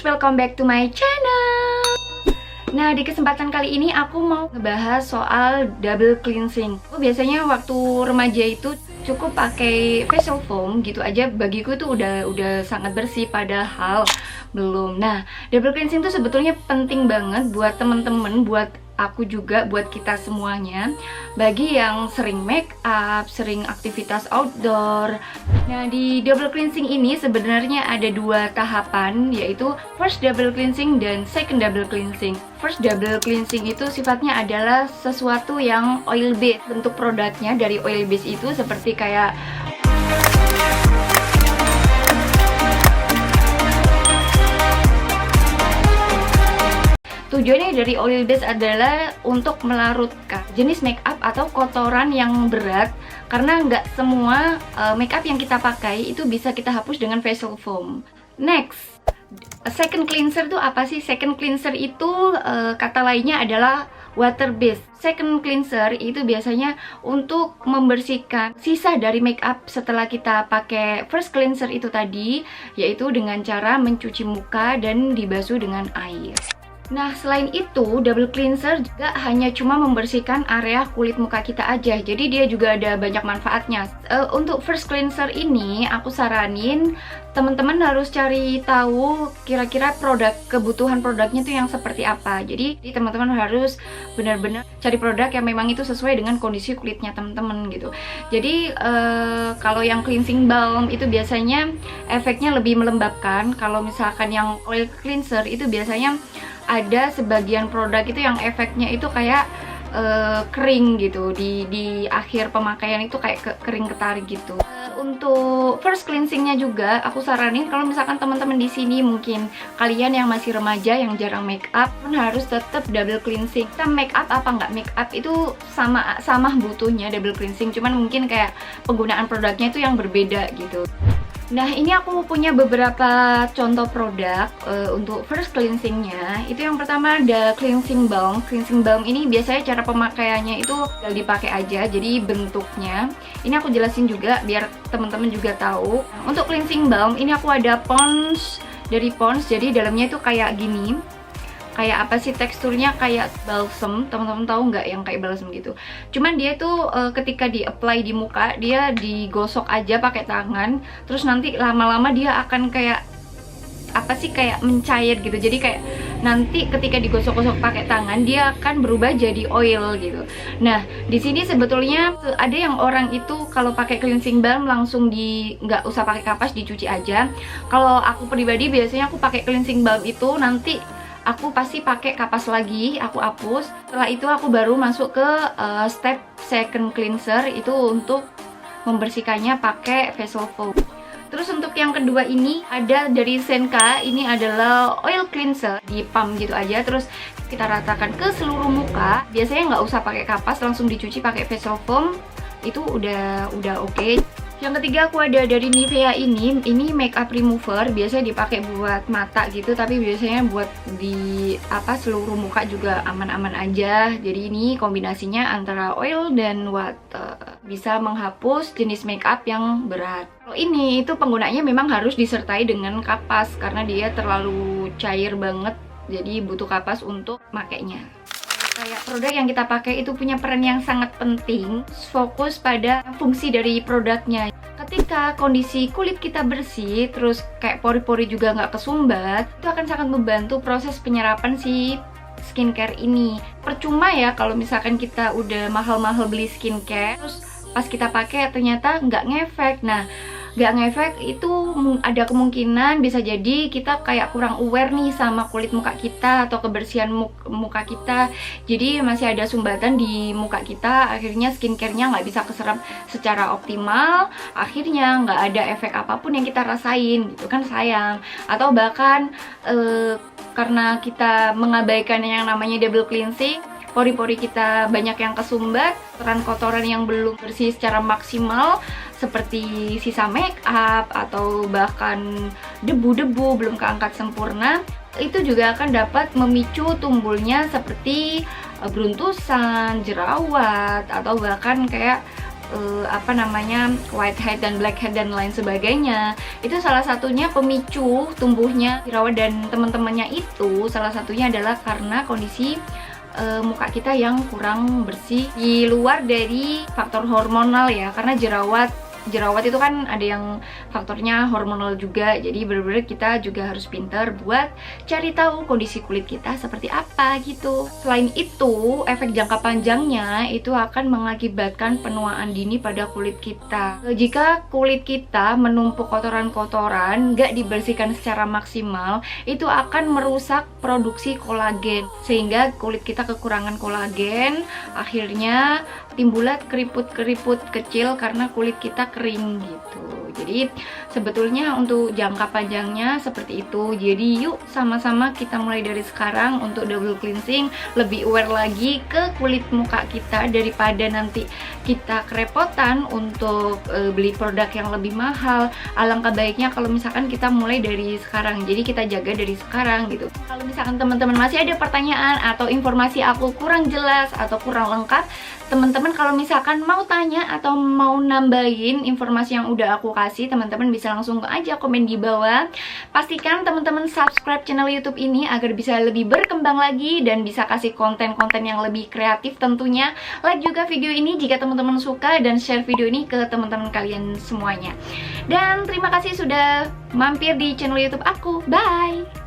viewers, welcome back to my channel. Nah, di kesempatan kali ini aku mau ngebahas soal double cleansing. Biasanya waktu remaja itu cukup pakai facial foam gitu aja, bagiku tuh udah sangat bersih, padahal belum. Nah, double cleansing tuh sebetulnya penting banget buat temen-temen, buat aku juga, buat kita semuanya, bagi yang sering make up, sering aktivitas outdoor. Nah, di double cleansing ini sebenarnya ada dua tahapan, yaitu first double cleansing dan second double cleansing. First double cleansing itu sifatnya adalah sesuatu yang oil based. Bentuk produknya dari oil based itu seperti kayak tujuannya dari oil base adalah untuk melarutkan jenis make up atau kotoran yang berat, karena nggak semua make up yang kita pakai itu bisa kita hapus dengan facial foam. Next, second cleanser itu apa sih? Second cleanser itu kata lainnya adalah water based. Second cleanser itu biasanya untuk membersihkan sisa dari make up setelah kita pakai first cleanser itu tadi, yaitu dengan cara mencuci muka dan dibasuh dengan air. Nah, selain itu, double cleanser juga hanya cuma membersihkan area kulit muka kita aja. Jadi dia juga ada banyak manfaatnya. Untuk first cleanser ini, aku saranin teman-teman harus cari tahu kira-kira kebutuhan produknya tuh yang seperti apa. Jadi teman-teman harus benar-benar cari produk yang memang itu sesuai dengan kondisi kulitnya teman-teman gitu. Jadi kalau yang cleansing balm itu biasanya efeknya lebih melembabkan. Kalau misalkan yang oil cleanser itu biasanya ada sebagian produk itu yang efeknya itu kayak kering gitu, di akhir pemakaian itu kayak kering ketarik gitu. Untuk first cleansingnya juga aku saranin kalau misalkan teman-teman di sini mungkin kalian yang masih remaja yang jarang make up, harus tetap double cleansing. Kita make up apa nggak make up itu sama butuhnya double cleansing, cuman mungkin kayak penggunaan produknya itu yang berbeda gitu. Nah, ini aku punya beberapa contoh produk untuk first cleansingnya. Itu yang pertama ada cleansing balm. Cleansing balm ini biasanya cara pemakaiannya itu tinggal dipakai aja. Jadi bentuknya, ini aku jelasin juga biar teman-teman juga tahu. Untuk cleansing balm ini aku ada Pond's, dari Pond's. Jadi dalamnya itu kayak gini. Kayak apa sih teksturnya, kayak balsam. Teman-teman tahu nggak yang kayak balsam gitu? Cuman dia tuh ketika di apply di muka, dia digosok aja pakai tangan, terus nanti lama-lama dia akan kayak apa sih, kayak mencair gitu. Jadi kayak nanti ketika digosok-gosok pakai tangan dia akan berubah jadi oil gitu. Nah, di sini sebetulnya ada yang orang itu kalau pakai cleansing balm langsung nggak usah pakai kapas, dicuci aja. Kalau aku pribadi biasanya aku pakai cleansing balm itu nanti aku pasti pakai kapas lagi, aku hapus. Setelah itu aku baru masuk ke step second cleanser, itu untuk membersihkannya pakai facial foam. Terus untuk yang kedua ini ada dari Senka, ini adalah oil cleanser, di pump gitu aja, terus kita ratakan ke seluruh muka. Biasanya nggak usah pakai kapas, langsung dicuci pakai facial foam, itu udah oke. Yang ketiga aku ada dari Nivea, ini makeup remover, biasanya dipakai buat mata gitu, tapi biasanya buat di seluruh muka juga aman-aman aja. Jadi ini kombinasinya antara oil dan water, bisa menghapus jenis makeup yang berat. Kalau ini itu penggunanya memang harus disertai dengan kapas karena dia terlalu cair banget, jadi butuh kapas untuk makainya. Kayak produk yang kita pakai itu punya peran yang sangat penting, fokus pada fungsi dari produknya. Ketika kondisi kulit kita bersih, terus kayak pori-pori juga nggak kesumbat, itu akan sangat membantu proses penyerapan si skincare ini. Percuma ya kalau misalkan kita udah mahal-mahal beli skincare, terus pas kita pakai ternyata nggak ngefek. Nah, nggak ngefek itu ada kemungkinan bisa jadi kita kayak kurang aware nih sama kulit muka kita atau kebersihan muka kita. Jadi masih ada sumbatan di muka kita, akhirnya skincare-nya nggak bisa keserap secara optimal, akhirnya nggak ada efek apapun yang kita rasain gitu kan, sayang. Atau bahkan karena kita mengabaikan yang namanya double cleansing, pori-pori kita banyak yang kesumbat, kotoran yang belum bersih secara maksimal seperti sisa make up atau bahkan debu-debu belum keangkat sempurna, itu juga akan dapat memicu tumbuhnya seperti beruntusan, jerawat, atau bahkan kayak apa namanya, whitehead dan blackhead dan lain sebagainya. Itu salah satunya pemicu tumbuhnya jerawat dan teman-temannya itu salah satunya adalah karena kondisi muka kita yang kurang bersih di luar dari faktor hormonal ya, karena jerawat itu kan ada yang faktornya hormonal juga. Jadi benar-benar kita juga harus pintar buat cari tahu kondisi kulit kita seperti apa gitu. Selain itu, efek jangka panjangnya itu akan mengakibatkan penuaan dini pada kulit kita. Jika kulit kita menumpuk kotoran-kotoran gak dibersihkan secara maksimal, itu akan merusak produksi kolagen, sehingga kulit kita kekurangan kolagen, akhirnya timbullah keriput-keriput kecil karena kulit kita kering gitu. Jadi sebetulnya untuk jangka panjangnya seperti itu. Jadi yuk sama-sama kita mulai dari sekarang untuk double cleansing, lebih aware lagi ke kulit muka kita daripada nanti kita kerepotan untuk beli produk yang lebih mahal. Alangkah baiknya kalau misalkan kita mulai dari sekarang. Jadi kita jaga dari sekarang gitu. Kalau misalkan teman-teman masih ada pertanyaan atau informasi aku kurang jelas atau kurang lengkap, teman-teman kalau misalkan mau tanya atau mau nambahin informasi yang udah aku kasih, teman-teman bisa langsung aja komen di bawah. Pastikan teman-teman subscribe channel YouTube ini agar bisa lebih berkembang lagi dan bisa kasih konten-konten yang lebih kreatif tentunya. Like juga video ini jika teman-teman suka dan share video ini ke teman-teman kalian semuanya. Dan terima kasih sudah mampir di channel YouTube aku. Bye!